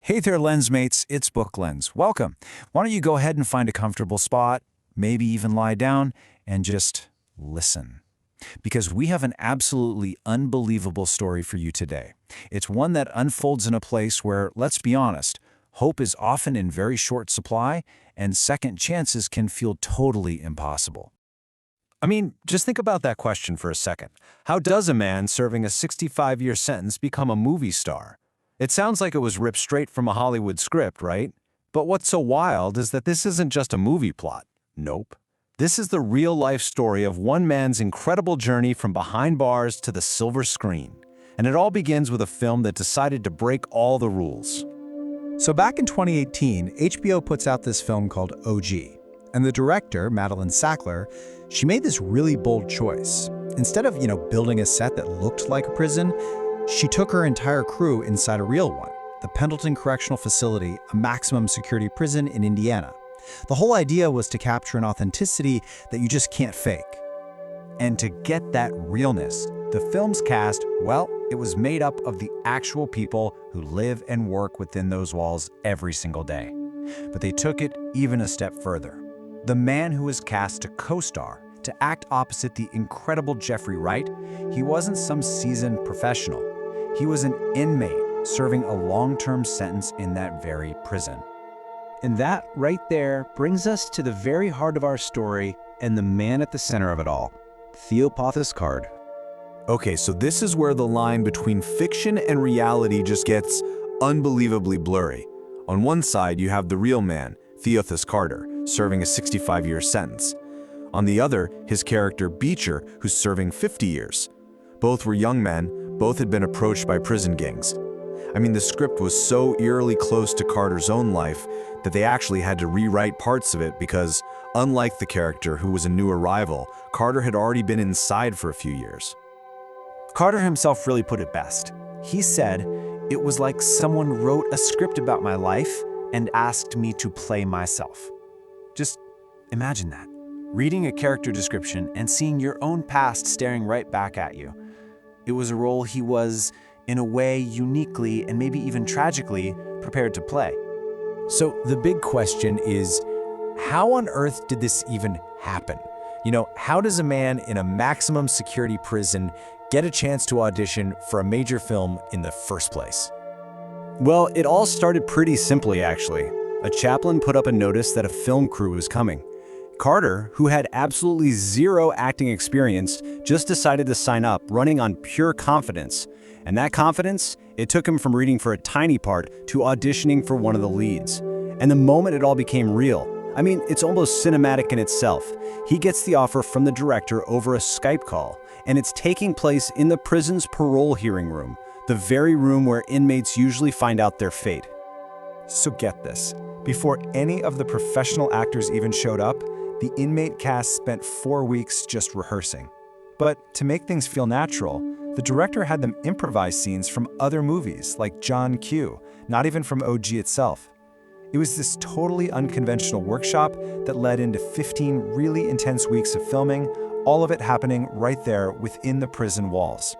Hey there, Lensmates, it's Book Lens. Welcome. Why don't you go ahead and find a comfortable spot, maybe even lie down, and just listen. Because we have an absolutely unbelievable story for you today. It's one that unfolds in a place where, let's be honest, hope is often in very short supply, and second chances can feel totally impossible. I mean, just think about that question for a second. How does a man serving a 65-year sentence become a movie star? It sounds like it was ripped straight from a Hollywood script, right? But what's so wild is that this isn't just a movie plot. Nope. This is the real-life story of one man's incredible journey from behind bars to the silver screen. And it all begins with a film that decided to break all the rules. So back in 2018, HBO puts out this film called OG. And the director, Madeline Sackler, she made this really bold choice. Instead of, building a set that looked like a prison, she took her entire crew inside a real one, the Pendleton Correctional Facility, a maximum security prison in Indiana. The whole idea was to capture an authenticity that you just can't fake. And to get that realness, the film's cast, well, it was made up of the actual people who live and work within those walls every single day. But they took it even a step further. The man who was cast to co-star, to act opposite the incredible Jeffrey Wright, he wasn't some seasoned professional. He was an inmate serving a long-term sentence in that very prison. And that right there brings us to the very heart of our story and the man at the center of it all, Theothus Card. Okay, so this is where the line between fiction and reality just gets unbelievably blurry. On one side, you have the real man, Theothus Carter, serving a 65-year sentence. On the other, his character Beecher, who's serving 50 years. Both were young men, both had been approached by prison gangs. I mean, the script was so eerily close to Carter's own life that they actually had to rewrite parts of it because, unlike the character who was a new arrival, Carter had already been inside for a few years. Carter himself really put it best. He said, "It was like someone wrote a script about my life and asked me to play myself." Just imagine that. Reading a character description and seeing your own past staring right back at you. It was a role he was, in a way, uniquely and maybe even tragically prepared to play. So the big question is, how on earth did this even happen? How does a man in a maximum security prison get a chance to audition for a major film in the first place? Well, it all started pretty simply, actually. A chaplain put up a notice that a film crew was coming. Carter, who had absolutely zero acting experience, just decided to sign up, running on pure confidence. And that confidence, it took him from reading for a tiny part to auditioning for one of the leads. And the moment it all became real, I mean, it's almost cinematic in itself. He gets the offer from the director over a Skype call, and it's taking place in the prison's parole hearing room, the very room where inmates usually find out their fate. So get this, before any of the professional actors even showed up, the inmate cast spent 4 weeks just rehearsing. But to make things feel natural, the director had them improvise scenes from other movies like John Q, not even from OG itself. It was this totally unconventional workshop that led into 15 really intense weeks of filming, all of it happening right there within the prison walls.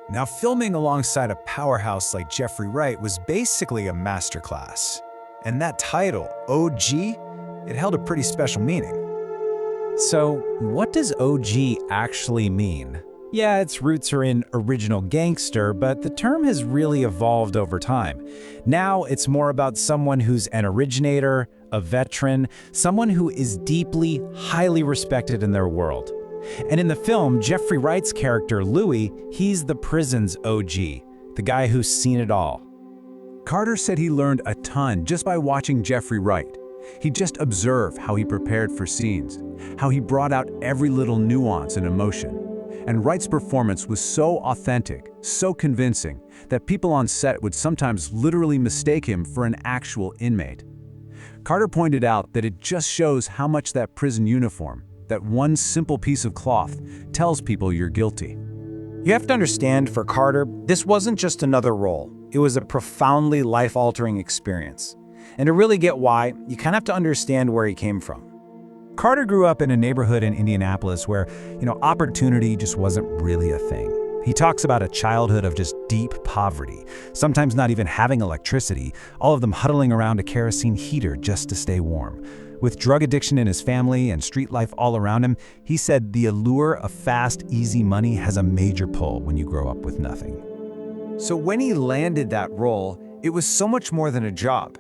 Now, filming alongside a powerhouse like Jeffrey Wright was basically a masterclass. And that title, OG, it held a pretty special meaning. So, what does OG actually mean? Yeah, its roots are in original gangster, but the term has really evolved over time. Now, it's more about someone who's an originator, a veteran, someone who is deeply, highly respected in their world. And in the film, Jeffrey Wright's character, Louis, he's the prison's OG, the guy who's seen it all. Carter said he learned a ton just by watching Jeffrey Wright. He'd just observe how he prepared for scenes, how he brought out every little nuance and emotion. And Wright's performance was so authentic, so convincing, that people on set would sometimes literally mistake him for an actual inmate. Carter pointed out that it just shows how much that prison uniform, that one simple piece of cloth, tells people you're guilty. You have to understand, for Carter, this wasn't just another role. It was a profoundly life-altering experience. And to really get why, you kind of have to understand where he came from. Carter grew up in a neighborhood in Indianapolis where, opportunity just wasn't really a thing. He talks about a childhood of just deep poverty, sometimes not even having electricity, all of them huddling around a kerosene heater just to stay warm. With drug addiction in his family and street life all around him, he said the allure of fast, easy money has a major pull when you grow up with nothing. So when he landed that role, it was so much more than a job.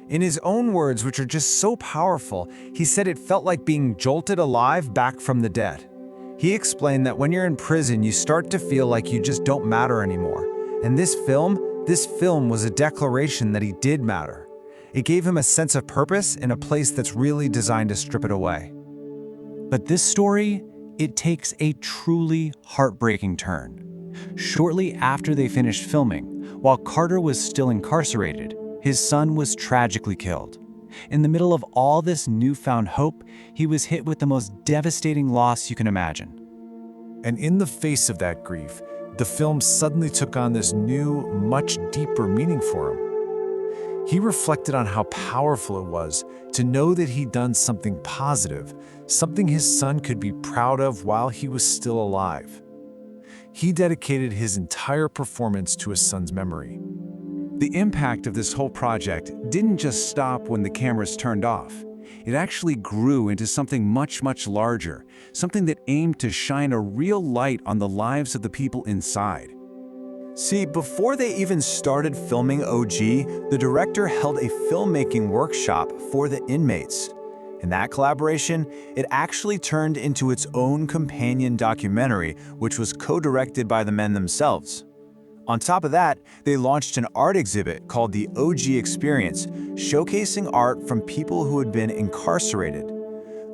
In his own words, which are just so powerful, he said it felt like being jolted alive back from the dead. He explained that when you're in prison, you start to feel like you just don't matter anymore. And this film was a declaration that he did matter. It gave him a sense of purpose in a place that's really designed to strip it away. But this story, it takes a truly heartbreaking turn. Shortly after they finished filming, while Carter was still incarcerated, his son was tragically killed. In the middle of all this newfound hope, he was hit with the most devastating loss you can imagine. And in the face of that grief, the film suddenly took on this new, much deeper meaning for him. He reflected on how powerful it was to know that he'd done something positive, something his son could be proud of while he was still alive. He dedicated his entire performance to his son's memory. The impact of this whole project didn't just stop when the cameras turned off. It actually grew into something much, much larger, something that aimed to shine a real light on the lives of the people inside. See, before they even started filming OG, the director held a filmmaking workshop for the inmates. In that collaboration, it actually turned into its own companion documentary, which was co-directed by the men themselves. On top of that, they launched an art exhibit called the OG Experience, showcasing art from people who had been incarcerated.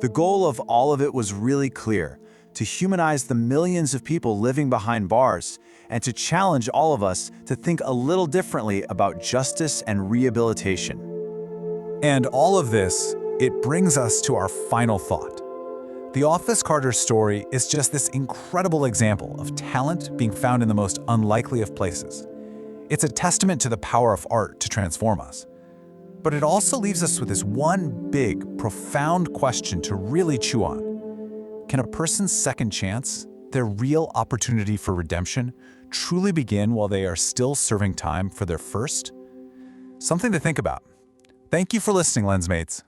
The goal of all of it was really clear: to humanize the millions of people living behind bars, and to challenge all of us to think a little differently about justice and rehabilitation. And all of this, it brings us to our final thought. The Office Carter story is just this incredible example of talent being found in the most unlikely of places. It's a testament to the power of art to transform us. But it also leaves us with this one big, profound question to really chew on. Can a person's second chance, their real opportunity for redemption, truly begin while they are still serving time for their first? Something to think about. Thank you for listening, Lensmates.